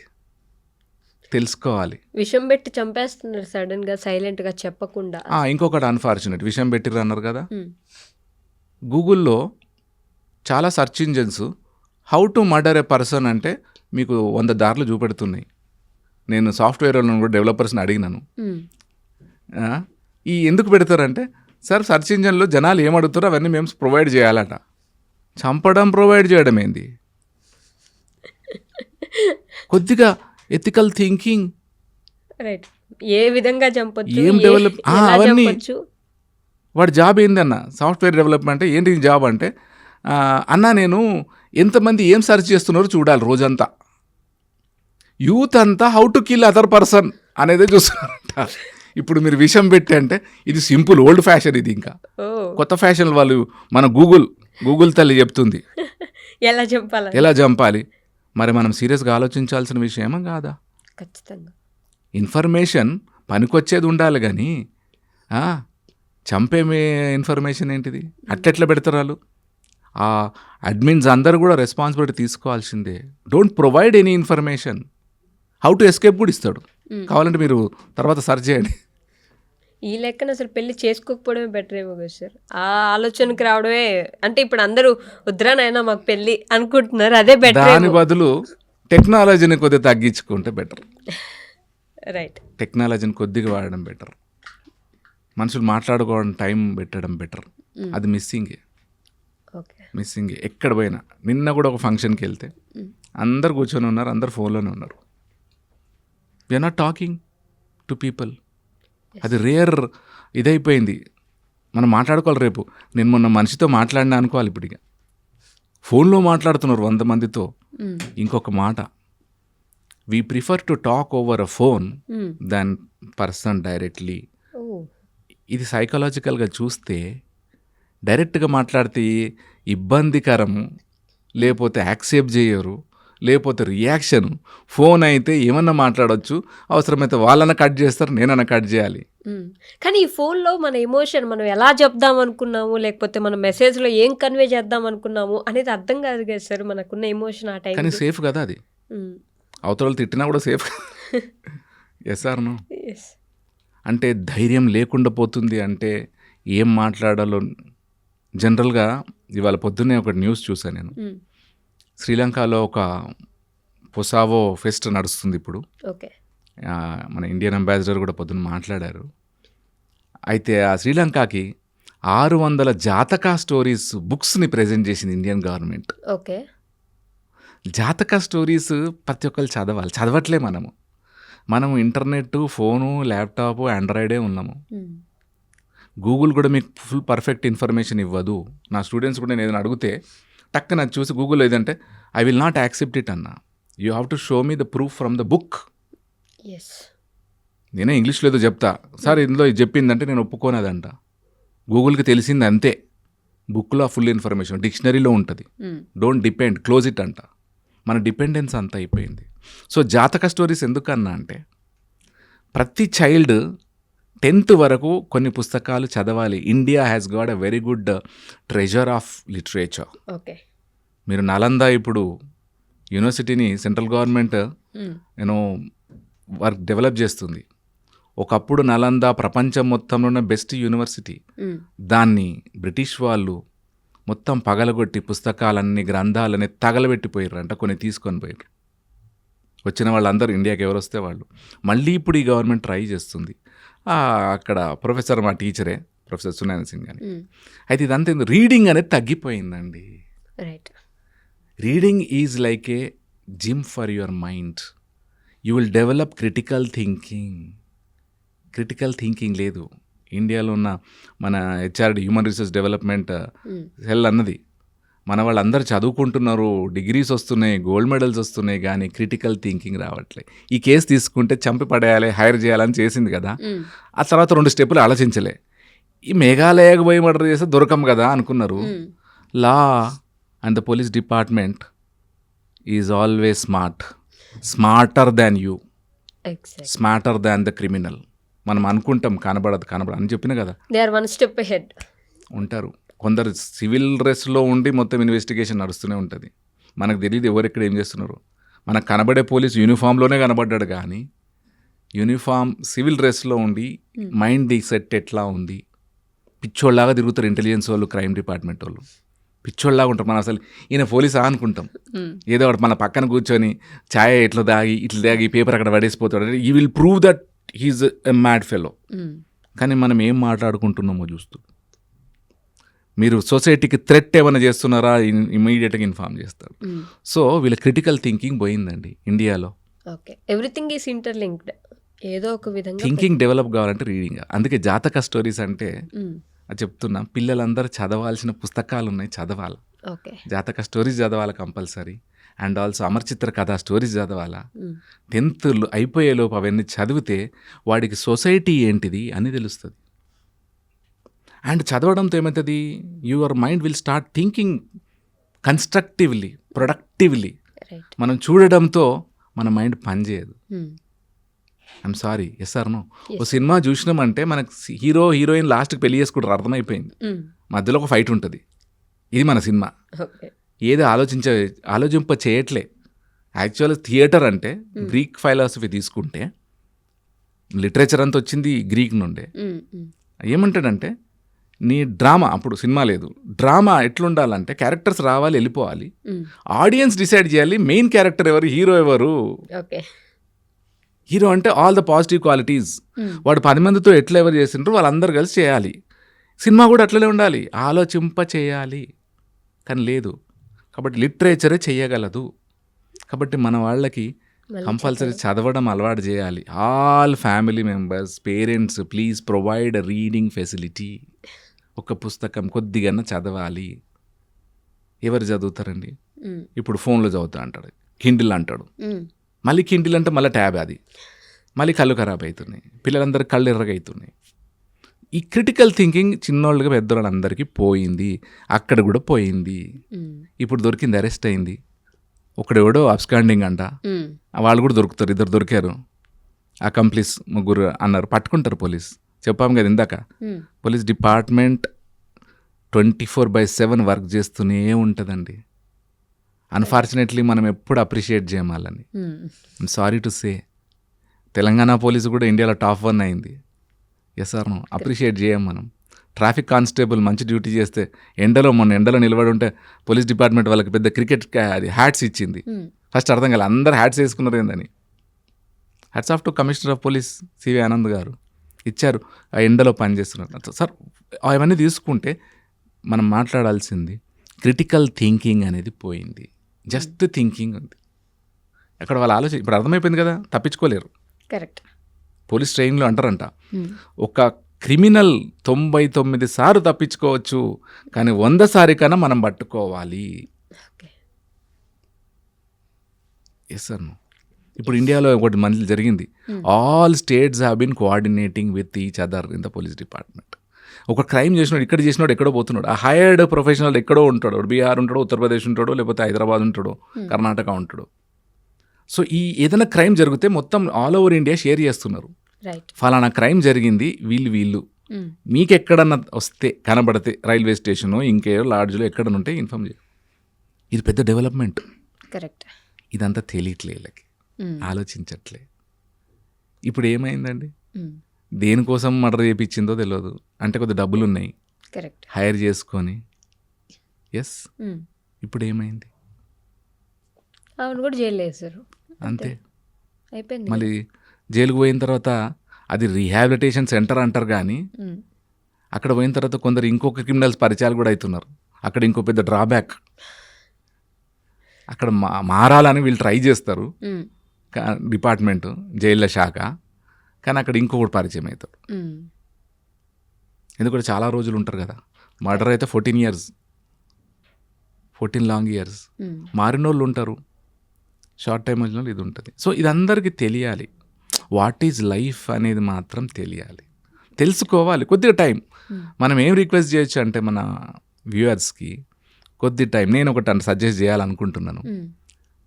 తెలుసుకోవాలి. విషం పెట్టి చంపేస్తున్నారు సడన్గా, సైలెంట్గా చెప్పకుండా. ఇంకొకటి అన్ఫార్చునేట్, విషం పెట్టిర్రు అన్నారు కదా, గూగుల్లో చాలా search engines how to murder A person అంటే మీకు 100 దారులు చూపెడుతున్నాయి. నేను సాఫ్ట్వేర్ వాళ్ళని కూడా డెవలపర్స్ని అడిగినాను, ఈ ఎందుకు పెడతారంటే, సార్ సెర్చ్ ఇంజిన్లో జనాలు ఏమడుగుతారో అవన్నీ మేము ప్రొవైడ్ చేయాలట. చంపడం ప్రొవైడ్ చేయడం ఏంది? కొద్దిగా ఎథికల్ థింకింగ్, రైట్, ఏ విధంగా చంపొచ్చు, ఏం డెవలప్, అవన్నీ. వాడి జాబ్ ఏందన్న, సాఫ్ట్వేర్ డెవలప్మెంట్ ఏంటి జాబ్ అంటే, అన్న నేను ఎంతమంది ఏం సెర్చ్ చేస్తున్నారో చూడాలి రోజంతా. యూత్ అంతా how to kill other person అనేదే చూస్తున్నారంట. ఇప్పుడు మీరు విషం పెట్టి అంటే ఇది సింపుల్ ఓల్డ్ ఫ్యాషన్, ఇది ఇంకా కొత్త ఫ్యాషన్. వాళ్ళు మన గూగుల్ తల్లి చెప్తుంది ఎలా చంపాలి. మరి మనం సీరియస్గా ఆలోచించాల్సిన విషయమా కాదా? ఖచ్చితంగా. ఇన్ఫర్మేషన్ పనికొచ్చేది ఉండాలి, కానీ చంపే ఇన్ఫర్మేషన్ ఏంటిది? అట్లెట్లా పెడతారు వాళ్ళు? ఆ అడ్మిన్స్ అందరూ కూడా రెస్పాన్సిబిలిటీ తీసుకోవాల్సిందే. Don't provide any information. How to escape కూడా ఇస్తాడు, కావాలంటే మీరు తర్వాత సర్చ్ చేయండి. ఈ లెక్కన అసలు పెళ్లి చేసుకోకపోవడమే బెటర్ ఏమో కదా సార్, ఆ ఆలోచనకి రావడమే. అంటే ఇప్పుడు అందరూ వద్దురానైనా మాకు పెళ్ళి అనుకుంటున్నారు, అదే బెటర్. దాని బదులు టెక్నాలజీని కొద్దిగా తగ్గించుకుంటే బెటర్. రైట్, టెక్నాలజీని కొద్దిగా వాడడం బెటర్. మనుషులు మాట్లాడుకోవడం టైం పెట్టడం బెటర్. అది మిస్సింగే. ఎక్కడ పోయినా. నిన్న కూడా ఒక ఫంక్షన్కి వెళ్తే అందరు కూర్చొని ఉన్నారు, అందరు ఫోన్లోనే ఉన్నారు. We're not talking to people. అది రేర్ ఇదైపోయింది. మనం మాట్లాడుకోవాలి. రేపు నేను మొన్న మనిషితో మాట్లాడినా అనుకోవాలి, ఇప్పుడు ఇక ఫోన్లో మాట్లాడుతున్నారు 100 మందితో. ఇంకొక మాట, we prefer to talk over a phone than person directly. ఇది సైకలాజికల్గా చూస్తే డైరెక్ట్గా మాట్లాడితే ఇబ్బందికరము, లేకపోతే యాక్సెప్ట్ చేయరు, లేకపోతే రియాక్షన్. ఫోన్ అయితే ఏమన్నా మాట్లాడవచ్చు, అవసరమైతే వాళ్ళన్నా కట్ చేస్తారు, నేనన్నా కట్ చేయాలి. కానీ ఈ ఫోన్లో మన ఎమోషన్ మనం ఎలా చెప్దాం అనుకున్నాము, లేకపోతే మన మెసేజ్లో ఏం కన్వే చేద్దాం అనుకున్నాము అనేది అర్థం కాదు కదా సార్, మనకున్న ఎమోషన్ ఆ టైం. కానీ సేఫ్ కదా అది, అవతల తిట్టినా కూడా సేఫ్. Yes or no? అంటే ధైర్యం లేకుండా పోతుంది. అంటే ఏం మాట్లాడాలో జనరల్గా ఇవాళ పొద్దున్నే ఒక న్యూస్ చూసాను నేను. శ్రీలంకలో ఒక పొసావో ఫెస్ట్ నడుస్తుంది ఇప్పుడు. ఓకే. మన ఇండియన్ అంబాసిడర్ కూడా పొద్దున్న మాట్లాడారు. అయితే ఆ శ్రీలంకకి 600 జాతక స్టోరీస్ బుక్స్ని ప్రజెంట్ చేసింది ఇండియన్ గవర్నమెంట్. ఓకే. జాతక స్టోరీస్ ప్రతి ఒక్కరు చదవాలి, చదవట్లే మనము ఇంటర్నెట్, ఫోను, ల్యాప్టాప్, ఆండ్రాయిడే ఉన్నాము. గూగుల్ కూడా మీకు ఫుల్ పర్ఫెక్ట్ ఇన్ఫర్మేషన్ ఇవ్వదు. నా స్టూడెంట్స్ కూడా నేను ఏదైనా అడిగితే టక్కన చూసి గూగుల్ ఏదంటే I will not accept it అన్న, you have to show me the proof from the book. నేనే ఇంగ్లీష్లో ఏదో చెప్తా, సార్ ఇందులో ఇది చెప్పిందంటే నేను ఒప్పుకోనదంట. గూగుల్కి తెలిసింది అంతే, బుక్లో ఫుల్ ఇన్ఫర్మేషన్ డిక్షనరీలో ఉంటుంది. డోంట్ డిపెండ్, క్లోజ్ ఇట్ అంట. మన డిపెండెన్స్ అంతా అయిపోయింది. సో జాతక స్టోరీస్ ఎందుకన్నా అంటే ప్రతి చైల్డ్ 10th వరకు కొన్ని పుస్తకాలు చదవాలి. India has got a very good treasure of literature. Okay. మీరు నలంద ఇప్పుడు యూనివర్సిటీని సెంట్రల్ గవర్నమెంట్ వర్క్ డెవలప్ చేస్తుంది. ఒకప్పుడు నలంద ప్రపంచం మొత్తంలోనే బెస్ట్ యూనివర్సిటీ. దాన్ని బ్రిటిష్ వాళ్ళు మొత్తం పగలగొట్టి పుస్తకాలన్నీ, గ్రంథాలన్నీ తగలబెట్టిపోయారు అంట, కొన్ని తీసుకొని పోయారు. వచ్చిన వాళ్ళందరూ ఇండియాకి ఎవరు వస్తే వాళ్ళు. మళ్ళీ ఇప్పుడు ఈ గవర్నమెంట్ ట్రై చేస్తుంది. అక్కడ ప్రొఫెసర్, మా టీచరే ప్రొఫెసర్ సునయన సింగ్ అని. అయితే ఇదంతా రీడింగ్ అనేది తగ్గిపోయిందండి. Right. Reading is like a gym for your mind. You will develop critical thinking లేదు. ఇండియాలో ఉన్న మన HRD, human resource development cell అన్నది, మన వాళ్ళందరూ చదువుకుంటున్నారు, డిగ్రీస్ వస్తున్నాయి, గోల్డ్ మెడల్స్ వస్తున్నాయి, కానీ క్రిటికల్ థింకింగ్ రావట్లేదు. ఈ కేసు తీసుకుంటే చంపి పడేయాలి, హైర్ చేయాలని చేసింది కదా, ఆ తర్వాత 2 స్టెప్పులు ఆలోచించలే. ఈ మేఘాలయకు పోయి మర్డర్ చేస్తే దొరకం కదా అనుకున్నారు. Law and the police department is always smarter than you, smarter than the criminal. మనం అనుకుంటాం కనబడదు అని చెప్పిన కదా, దే ఆర్ 1 step ahead ఉంటారు. కొందరు సివిల్ డ్రెస్లో ఉండి మొత్తం ఇన్వెస్టిగేషన్ నడుస్తూనే ఉంటుంది. మనకు తెలియదు ఎవరు ఎక్కడ ఏం చేస్తున్నారు. మనకు కనబడే పోలీసు యూనిఫామ్లోనే కనబడ్డాడు, కానీ యూనిఫామ్ సివిల్ డ్రెస్లో ఉండి మైండ్ సెట్ ఎట్లా ఉంది, పిచ్చోళ్ళలాగా తిరుగుతారు ఇంటెలిజెన్స్ వాళ్ళు, క్రైమ్ డిపార్ట్మెంట్ వాళ్ళు పిచ్చోళ్ళలాగా ఉంటారు. మనం అసలు ఈయన పోలీసా అనుకుంటాం. ఏదో ఒకటి మన పక్కన కూర్చొని ఛాయ్ ఇట్లా దాగి పేపర్ అక్కడ పడేసిపోతాడు. You will prove that he is a mad fellow. కానీ మనం ఏం మాట్లాడుకుంటున్నామో చూస్తూ, మీరు సొసైటీకి థ్రెట్ ఏమైనా చేస్తున్నారా ఇమీడియట్గా ఇన్ఫార్మ్ చేస్తారు. సో వీళ్ళ క్రిటికల్ థింకింగ్ పోయిందండి ఇండియాలో. ఓకే. Everything is interlinked. ఏదో ఒక విధంగా థింకింగ్ డెవలప్ కావాలంటే రీడింగ్. అందుకే జాతక స్టోరీస్ అంటే అది చెప్తున్నా, పిల్లలందరూ చదవాల్సిన పుస్తకాలు ఉన్నాయి, చదవాలి. ఓకే. జాతక స్టోరీస్ చదవాలి కంపల్సరీ. అండ్ ఆల్సో అమర్చిత్ర కథా స్టోరీస్ చదవాలా. 10th అయిపోయేలోపు అవన్నీ చదివితే వాడికి సొసైటీ ఏంటిది అని తెలుస్తుంది. అండ్ చదవడంతో ఏమవుతుంది, your mind will start thinking constructively, productively. మనం చూడడంతో మన మైండ్ పనిచేయదు. I'm sorry, yes or no? ఓ సినిమా చూసినామంటే మనకు హీరో హీరోయిన్ లాస్ట్కి పెళ్లి చేసుకుంటారు, అర్థమైపోయింది. మధ్యలో ఒక ఫైట్ ఉంటుంది. ఇది మన సినిమా. ఏది ఆలోచింప చేయట్లే. యాక్చువల్ థియేటర్ అంటే గ్రీక్ ఫిలాసఫీ తీసుకుంటే లిటరేచర్ అంతా వచ్చింది గ్రీక్ నుండే. ఏమంటాడంటే నీ డ్రామా, అప్పుడు సినిమా లేదు, డ్రామా ఎట్లుండాలంటే క్యారెక్టర్స్ రావాలి, వెళ్ళిపోవాలి, ఆడియన్స్ డిసైడ్ చేయాలి మెయిన్ క్యారెక్టర్ ఎవరు, హీరో ఎవరు. హీరో అంటే ఆల్ ద పాజిటివ్ క్వాలిటీస్, వాడు 10 మందితో ఎట్లా ఎవరు చేసిండ్రు వాళ్ళందరూ కలిసి చేయాలి. సినిమా కూడా అట్లనే ఉండాలి, ఆలోచింప చేయాలి. కానీ లేదు, కాబట్టి లిటరేచరే చేయగలదు. కాబట్టి మన వాళ్ళకి కంపల్సరీ చదవడం అలవాటు చేయాలి. All family members, parents, please provide reading facility. ఒక పుస్తకం కొద్దిగా చదవాలి. ఎవరు చదువుతారండి? ఇప్పుడు ఫోన్లో చదువుతా అంటాడు, కిండిల్ అంటాడు. మళ్ళీ కిండిల్ అంటే మళ్ళీ ట్యాబ్, అది మళ్ళీ కళ్ళు ఖరాబ్ అవుతున్నాయి, పిల్లలందరికీ కళ్ళు ఎర్రగా అవుతున్నాయి. ఈ క్రిటికల్ థింకింగ్ చిన్నోళ్ళుగా పెద్దవాళ్ళందరికీ పోయింది. అక్కడ కూడా పోయింది. ఇప్పుడు దొరికింది, అరెస్ట్ అయింది. ఒకడెవడో అబ్స్కాండింగ్ అంట, వాళ్ళు కూడా దొరుకుతారు, ఇద్దరు దొరికారు, అకంప్లిస్ ముగ్గురు అన్నారు, పట్టుకుంటారు పోలీస్. చెప్పాము కదా ఇందాక, పోలీస్ డిపార్ట్మెంట్ 24/7 వర్క్ చేస్తూనే ఉంటుందండి. అన్ఫార్చునేట్లీ మనం ఎప్పుడు అప్రిషియేట్ చేయం వాళ్ళని. I'm sorry to say, Telangana police కూడా ఇండియాలో టాప్ 1 అయింది. Yes or no? అప్రిషియేట్ చేయం మనం. ట్రాఫిక్ కానిస్టేబుల్ మంచి డ్యూటీ చేస్తే మొన్న ఎండలో నిలబడి ఉంటే పోలీస్ డిపార్ట్మెంట్ వాళ్ళకి పెద్ద క్రికెట్ అది హ్యాట్స్ ఇచ్చింది. ఫస్ట్ అర్థం కాలేదు, అందరు హ్యాట్స్ వేసుకున్నారు ఏందని. Hats off to commissioner of police CV Anand garu ఇచ్చారు, ఆ ఎండలో పనిచేస్తున్నారు. సార్ అవన్నీ తీసుకుంటే మనం మాట్లాడాల్సింది క్రిటికల్ థింకింగ్ అనేది పోయింది, జస్ట్ థింకింగ్ ఉంది. అక్కడ వాళ్ళ ఆలోచన ఇప్పుడు అర్థమైపోయింది కదా, తప్పించుకోలేరు. కరెక్ట్. పోలీస్ ట్రైనింగ్లో అంటారంట, ఒక క్రిమినల్ 99 సార్లు తప్పించుకోవచ్చు, కానీ 100 సారి కన్నా మనం పట్టుకోవాలి. Yes sir. ఇప్పుడు ఇండియాలో ఒకటి మంది జరిగింది, all states have been coordinating with each other in the police department. ఒక క్రైమ్ చేసినాడు, ఇక్కడ చేసినాడు ఎక్కడో పోతున్నాడు, ఆ హైర్డ్ ప్రొఫెషనల్ ఎక్కడో ఉంటాడు, బీహార్ ఉంటాడో, ఉత్తరప్రదేశ్ ఉంటాడో, లేకపోతే హైదరాబాద్ ఉంటాడో, కర్ణాటక ఉంటాడు. సో ఈ ఏదైనా క్రైమ్ జరిగితే మొత్తం ఆల్ ఓవర్ ఇండియా షేర్ చేస్తున్నారు, ఫలానా క్రైమ్ జరిగింది, వీళ్ళు మీకు ఎక్కడన్నా వస్తే కనబడితే రైల్వే స్టేషను ఇంకే లాడ్జ్లో ఎక్కడన్నా ఉంటే ఇన్ఫార్మ్ చేయ. ఇది పెద్ద డెవలప్మెంట్. కరెక్ట్. ఇదంతా తెలియట్లే, వీళ్ళకి ఆలోచించట్లే. ఇప్పుడు ఏమైందండి, దేనికోసం మర్డర్ చేయించిందో తెలియదు, అంటే కొద్ది డబ్బులు ఉన్నాయి, కరెక్ట్, హైర్ చేసుకొని. ఎస్, ఇప్పుడు ఏమైంది, అవును కూడా జైలు వేసారు అంతే అయిపోయింది. మళ్ళీ జైలుకు పోయిన తర్వాత అది రీహాబిలిటేషన్ సెంటర్ అంటారు, కానీ అక్కడ పోయిన తర్వాత కొందరు ఇంకొక క్రిమినల్స్ పరిచయాలు కూడా అవుతున్నారు. అక్కడ ఇంకో పెద్ద డ్రాబ్యాక్, అక్కడ మారాలని వీళ్ళు ట్రై చేస్తారు డిపార్ట్మెంటు, జైళ్ళ శాఖ, కానీ అక్కడ ఇంకొకటి పరిచయం అవుతాడు. ఎందుకంటే చాలా రోజులు ఉంటారు కదా, మర్డర్ అయితే 14 years, 14 long years, మారిన వాళ్ళు ఉంటారు, షార్ట్ టైం వచ్చిన వాళ్ళు ఇది ఉంటుంది. సో ఇది అందరికీ తెలియాలి, వాట్ ఈజ్ లైఫ్ అనేది మాత్రం తెలియాలి, తెలుసుకోవాలి. కొద్దిగా టైం మనం ఏం రిక్వెస్ట్ చేయొచ్చు అంటే మన వ్యూవర్స్కి కొద్ది టైం నేను ఒకటి సజెస్ట్ చేయాలనుకుంటున్నాను.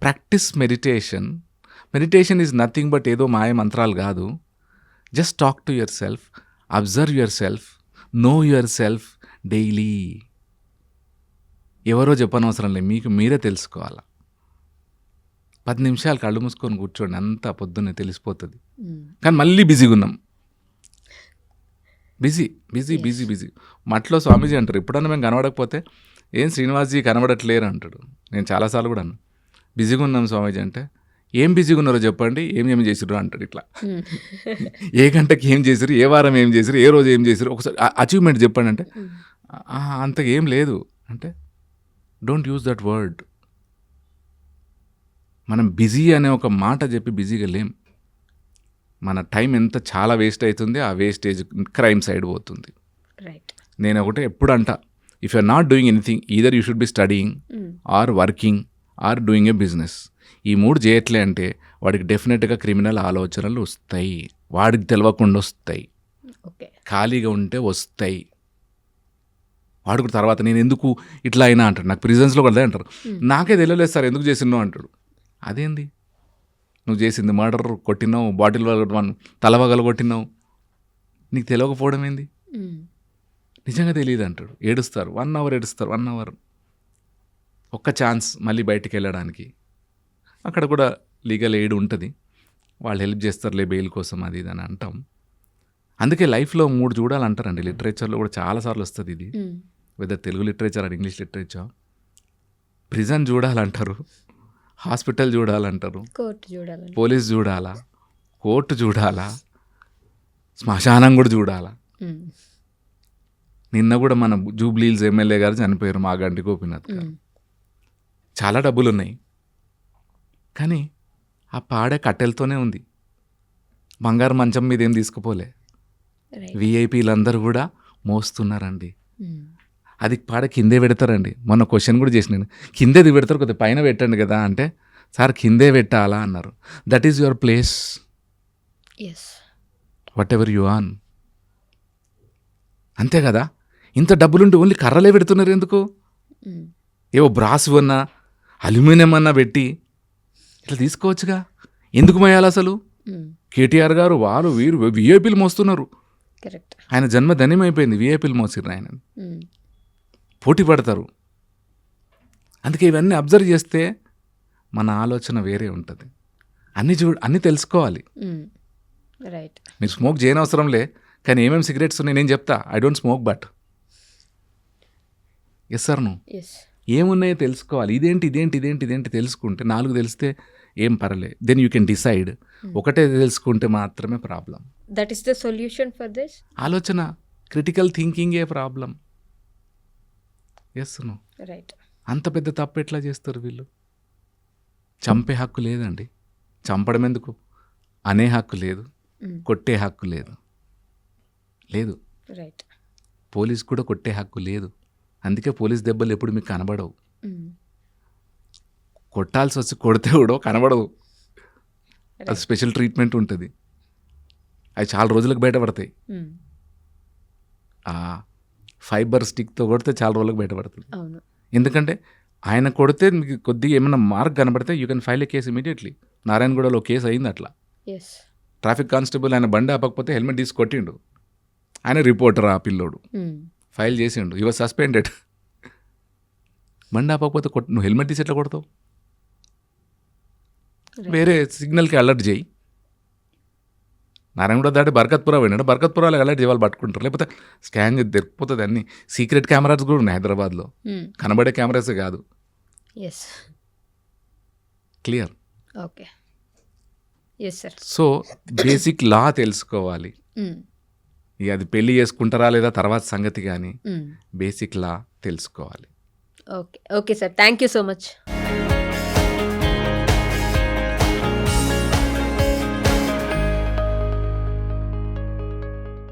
Practice meditation. Meditation is nothing but ఏదో మాయ మంత్రాలు కాదు. Just talk to yourself, observe yourself, know yourself daily. ఎవరో చెప్పనవసరం లేదు, మీకు మీరే తెలుసుకోవాలా. 10 నిమిషాలు కళ్ళు మూసుకొని కూర్చోండి, అంతా పొద్దున్నే తెలిసిపోతుంది. కానీ మళ్ళీ బిజీగా ఉన్నాం, బిజీ బిజీ బిజీ బిజీ. మట్లో స్వామీజీ అంటారు, ఎప్పుడన్నా మేము కనబడకపోతే ఏం శ్రీనివాస్జీ కనబడట్లేరు అంటాడు. నేను చాలాసార్లు కూడా అన్నా, బిజీగా ఉన్నాం స్వామీజీ అంటే, ఏం బిజీగా ఉన్నారో చెప్పండి, ఏం చేసిర్రు అంటాడు. ఇట్లా ఏ గంటకి ఏం చేసిరు, ఏ వారం ఏం చేసిరు, ఏ రోజు ఏం చేసిరు, ఒకసారి అచీవ్మెంట్ చెప్పండి అంటే, అంతగా ఏం లేదు అంటే, డోంట్ యూజ్ దట్ వర్డ్. మనం బిజీ అనే ఒక మాట చెప్పి బిజీగా లేం. మన టైం ఎంత చాలా వేస్ట్ అవుతుంది, ఆ వేస్టేజ్ క్రైమ్ సైడ్ పోతుంది. నేను ఒకటే ఎప్పుడు అంట, if you are not doing anything, either you should be studying or working or doing a business. ఈ 3 చేయట్లే అంటే వాడికి డెఫినెట్గా క్రిమినల్ ఆలోచనలు వస్తాయి, వాడికి తెలియకుండా వస్తాయి, ఖాళీగా ఉంటే వస్తాయి. వాడుకు తర్వాత నేను ఎందుకు ఇట్లా అయినా అంటాడు, నాకు ప్రిజన్స్లో కూడా అంటారు, నాకే తెలియలేదు సార్ ఎందుకు చేసినావు అంటాడు. అదేంది, నువ్వు చేసింది మర్డర్, కొట్టినావు, బాటిల్ తలవగలు కొట్టినావు, నీకు తెలియకపోవడం ఏంది, నిజంగా తెలియదు అంటాడు. ఏడుస్తారు, 1 hour ఏడుస్తారు, 1 hour. ఒక్క ఛాన్స్ మళ్ళీ బయటికి వెళ్ళడానికి. అక్కడ కూడా లీగల్ ఎయిడ్ ఉంటుంది, వాళ్ళు హెల్ప్ చేస్తారులే బెయిల్ కోసం, అది ఇది అని అంటాం. అందుకే లైఫ్లో 3 చూడాలంటారండి. లిటరేచర్లో కూడా చాలాసార్లు వస్తుంది ఇది, whether Telugu literature and English literature. Prison చూడాలంటారు, హాస్పిటల్ చూడాలంటారు, పోలీస్ చూడాలా, కోర్టు చూడాలా, శ్మశానం కూడా చూడాలా. నిన్న కూడా మన జూబ్లీహిల్స్ ఎమ్మెల్యే గారు చనిపోయారు, మాగంటి గోపీనాథ్ గారు. చాలా డబ్బులు ఉన్నాయి, కానీ ఆ పాడే కట్టెలతోనే ఉంది, బంగారు మంచం మీద ఏం తీసుకుపోలే. విఐపీలందరూ కూడా మోస్తున్నారండి. అది పాడ కిందే పెడతారండి. మొన్న క్వశ్చన్ కూడా చేసినాను, కిందేది పెడతారు, కొద్దిగా పైన పెట్టండి కదా అంటే, సార్ కిందే పెట్టాలా అన్నారు. That is your place, what ever you on. అంతే కదా, ఇంత డబ్బులుంటే ఓన్లీ కర్రలే పెడుతున్నారు ఎందుకు? ఏవో బ్రాస్ ఉన్నా అల్యూమినియం అన్న పెట్టి ఇట్లా తీసుకోవచ్చుగా, ఎందుకు మోయాలి అసలు? కేటీఆర్ గారు వారు వీరు విఐపీలు మోస్తున్నారు. కరెక్ట్. ఆయన జన్మ ధన్యమైపోయింది, విఐపీలు మోసిర్రు ఆయన. పోటీ పడతారు. అందుకే ఇవన్నీ అబ్జర్వ్ చేస్తే మన ఆలోచన వేరే ఉంటుంది. అన్నీ తెలుసుకోవాలి. రైట్. మీరు స్మోక్ చేయనవసరంలే, కానీ ఏమేమి సిగరెట్స్ ఉన్నాయి నేను చెప్తా. I don't smoke but yes sir నువ్వు ఏమున్నాయో తెలుసుకోవాలి. ఇదేంటి తెలుసుకుంటే 4 తెలిస్తే ఏం పర్లే, దెన్ యూ కెన్ డిసైడ్. ఒకటే తెలుసుకుంటే మాత్రమే problem. That is the solution for this. ఆలోచన, క్రిటికల్ థింకింగే ప్రాబ్లం. ఎస్ నువ్వు రైట్. అంత పెద్ద తప్పు ఎట్లా చేస్తారు వీళ్ళు? చంపే హక్కు లేదండి. చంపడం ఎందుకు? అనే హక్కు లేదు, కొట్టే హక్కు లేదు. రైట్. పోలీస్ కూడా కొట్టే హక్కు లేదు. అందుకే పోలీస్ దెబ్బలు ఎప్పుడు మీకు కనబడవు. కొట్టాల్సి వచ్చి కొడితే కూడా కనబడదు. అది స్పెషల్ ట్రీట్మెంట్ ఉంటుంది. అవి చాలా రోజులకు బయటపడతాయి. ఆ ఫైబర్ స్టిక్తో కొడితే చాలా రోజులకు బయటపడుతుంది. ఎందుకంటే ఆయన కొడితే మీకు కొద్దిగా ఏమైనా మార్క్ కనబడితే you can file a case immediately. నారాయణగూడలో కేసు అయింది అట్లా. ట్రాఫిక్ కానిస్టేబుల్ ఆయన బండి ఆపకపోతే హెల్మెట్ తీసి కొట్టిండు. ఆయన రిపోర్టర్ ఆ పిల్లోడు ఫైల్ చేసిండు. You was suspended. బండి ఆపకపోతే నువ్వు హెల్మెట్ తీసి ఎట్లా కొడతావు? వేరే సిగ్నల్కి అలర్ట్ చేయి. నారాయణగూడ దాటి బర్కత్పురా పోయినాడు. బర్కత్పురాలో అలర్ట్ చేయాలి, పట్టుకుంటారు. లేకపోతే స్కాన్ చేసి దొరికిపోతుంది. అన్ని సీక్రెట్ కెమెరాస్ కూడా ఉన్నాయి హైదరాబాద్లో, కనబడే కెమెరాసే కాదు. Clear? Okay. Yes sir. So basic law తెలుసుకోవాలి. ఇక అది పెళ్లి చేసుకుంటారా లేదా తర్వాత సంగతి, కానీ బేసిక్ లా తెలుసుకోవాలి. Okay sir, thank you so much.